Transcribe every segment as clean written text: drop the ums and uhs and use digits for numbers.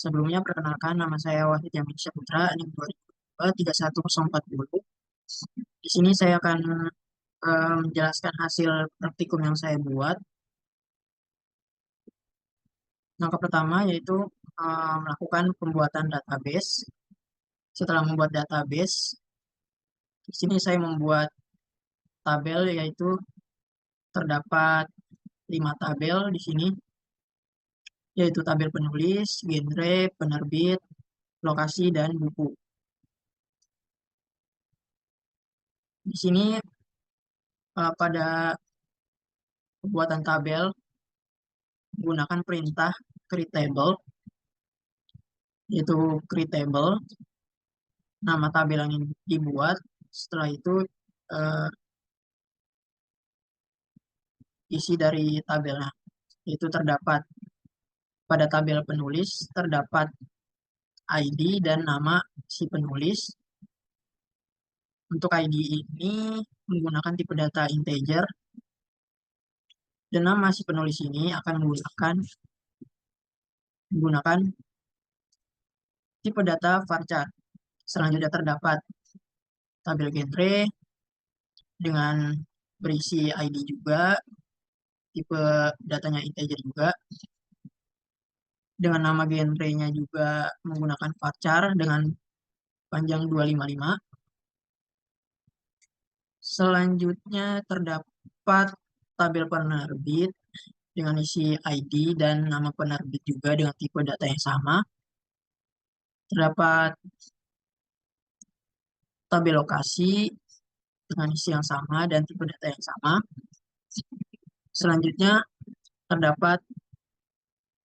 Sebelumnya perkenalkan nama saya Wahid Yamin Syahputra, NIM 20231040. Di sini saya akan menjelaskan hasil praktikum yang saya buat. Langkah pertama yaitu melakukan pembuatan database. Setelah membuat database, di sini saya membuat tabel, yaitu terdapat 5 tabel di sini, yaitu tabel penulis, genre, penerbit, lokasi, dan buku. Di sini pada pembuatan tabel menggunakan perintah create table, yaitu create table, nama tabel yang ingin dibuat. Setelah itu isi dari tabelnya, itu terdapat pada tabel penulis terdapat ID dan nama si penulis. Untuk ID ini menggunakan tipe data integer, dan nama si penulis ini akan menggunakan tipe data varchar. Selanjutnya terdapat tabel genre dengan berisi ID juga, tipe datanya integer juga, dengan nama genre-nya juga menggunakan varchar dengan panjang 255. Selanjutnya terdapat tabel penerbit dengan isi ID dan nama penerbit juga dengan tipe data yang sama. Terdapat tabel lokasi dengan isi yang sama dan tipe data yang sama. Selanjutnya terdapat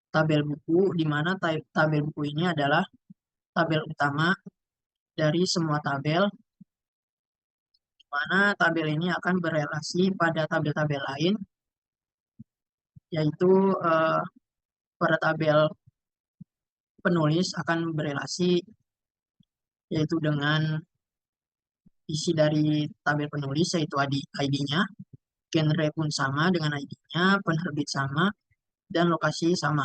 tabel buku, di mana tabel buku ini adalah tabel utama dari semua tabel, di mana tabel ini akan berelasi pada tabel-tabel lain, yaitu pada tabel penulis akan berelasi yaitu dengan isi dari tabel penulis, yaitu ID-nya, genre pun sama dengan ID-nya, penerbit sama, dan lokasi sama.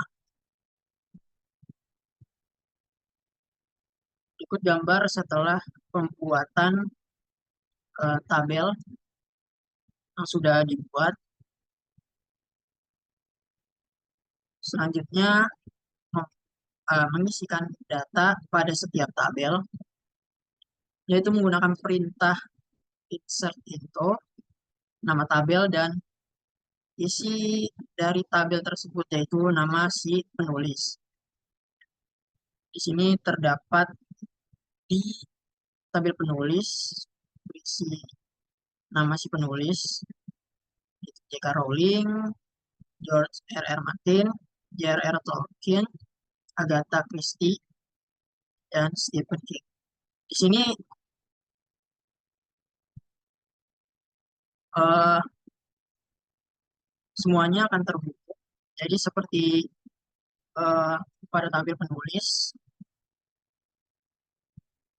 Berikut gambar setelah pembuatan tabel yang sudah dibuat. Selanjutnya mengisikan data pada setiap tabel, yaitu menggunakan perintah insert into nama tabel dan isi dari tabel tersebut, yaitu nama si penulis. Di sini terdapat di tabel penulis berisi nama si penulis, J.K. Rowling, George R.R. Martin, J.R.R. Tolkien, Agatha Christie, dan Stephen King. Di sini semuanya akan terbuka. Jadi seperti pada tabel penulis,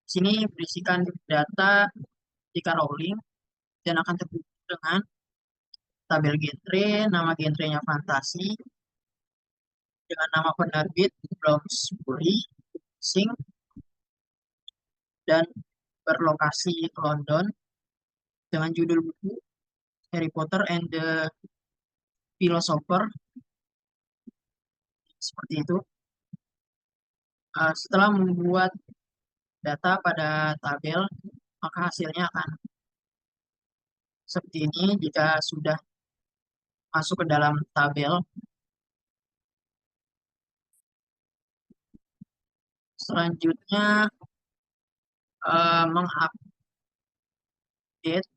di sini berisikan data J.K. Rowling dan akan terbuka dengan tabel genre, nama genrenya fantasi, dengan nama penerbit Bloomsbury Sing, dan berlokasi London, dengan judul buku Harry Potter and the Philosopher, seperti itu. Setelah membuat data pada tabel, maka hasilnya akan seperti ini. Jika sudah masuk ke dalam tabel, selanjutnya mengupdate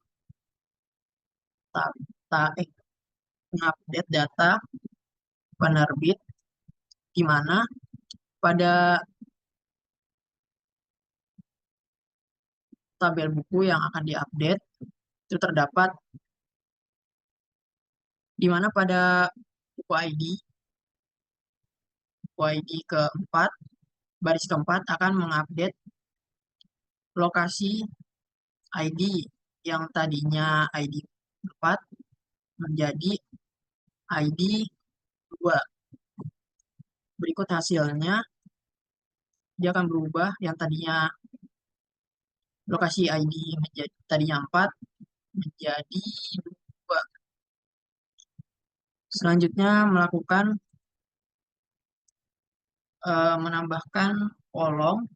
mengupdate data penerbit, di mana pada tabel buku yang akan diupdate itu terdapat, di mana pada buku ID keempat, baris keempat akan mengupdate lokasi ID yang tadinya ID 4 menjadi ID 2. Berikut hasilnya. dia akan berubah yang tadinya lokasi ID menjadi tadinya 4 menjadi 2. Selanjutnya melakukan menambahkan kolom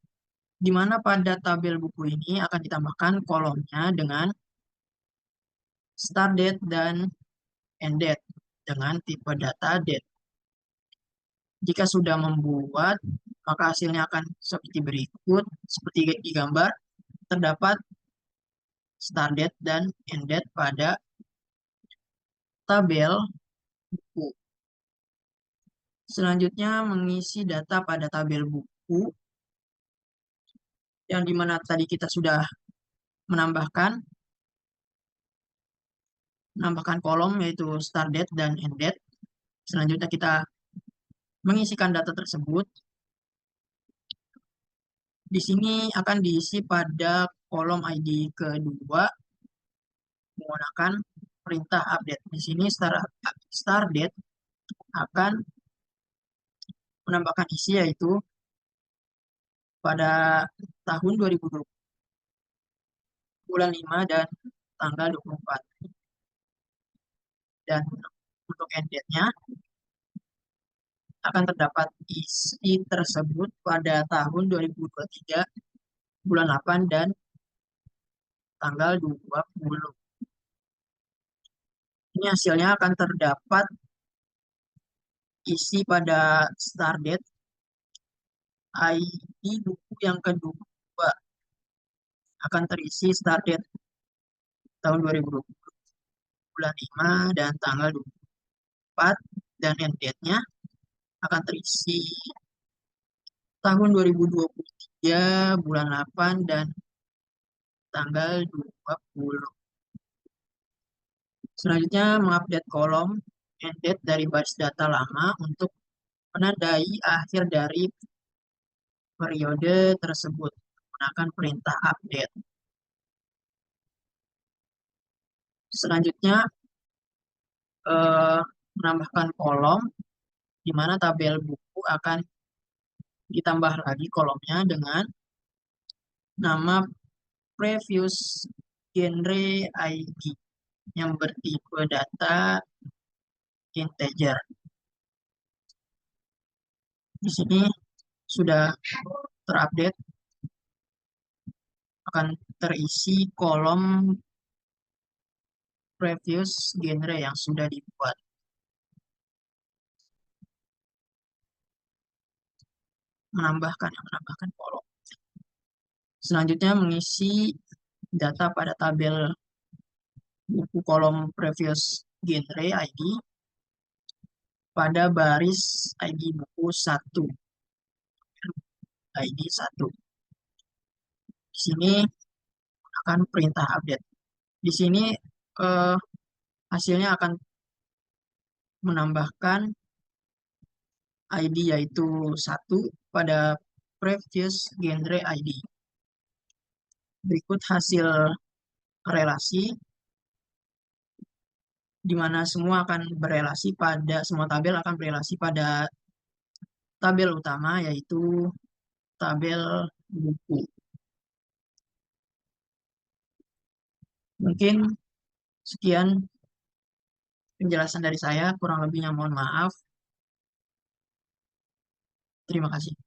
di mana pada tabel buku ini akan ditambahkan kolomnya dengan start date dan end date dengan tipe data date. Jika sudah membuat, maka hasilnya akan seperti berikut. Seperti di gambar, terdapat start date dan end date pada tabel buku. Selanjutnya mengisi data pada tabel buku yang dimana tadi kita sudah menambahkan kolom yaitu start date dan end date. Selanjutnya kita mengisikan data tersebut. Di sini akan diisi pada kolom ID kedua menggunakan perintah update. Di sini start date akan menambahkan isi yaitu pada tahun 2020 bulan 5 dan tanggal 24. Dan untuk end date-nya akan terdapat isi tersebut pada tahun 2023 bulan 8 dan tanggal 20. Ini hasilnya akan terdapat isi pada start date ID buku yang kedua akan terisi start date tahun 2020 bulan 5 dan tanggal 24 dan end date-nya akan terisi tahun 2023 bulan 8 dan tanggal 20. Selanjutnya mengupdate kolom end date dari baris data lama untuk menandai akhir dari periode tersebut menggunakan perintah update. Selanjutnya menambahkan kolom di mana tabel buku akan ditambah lagi kolomnya dengan nama previous genre ID yang bertipe data integer. Di sini sudah terupdate, akan terisi kolom previous genre yang sudah dibuat. Menambahkan kolom. Selanjutnya mengisi data pada tabel buku kolom previous genre ID pada baris ID buku 1. ID 1. Di sini akan perintah update. Di sini hasilnya akan menambahkan ID yaitu 1 pada previous genre ID. Berikut hasil relasi di mana semua akan berelasi pada semua tabel akan berelasi pada tabel utama yaitu tabel buku. Mungkin sekian penjelasan dari saya, kurang lebihnya mohon maaf. Terima kasih.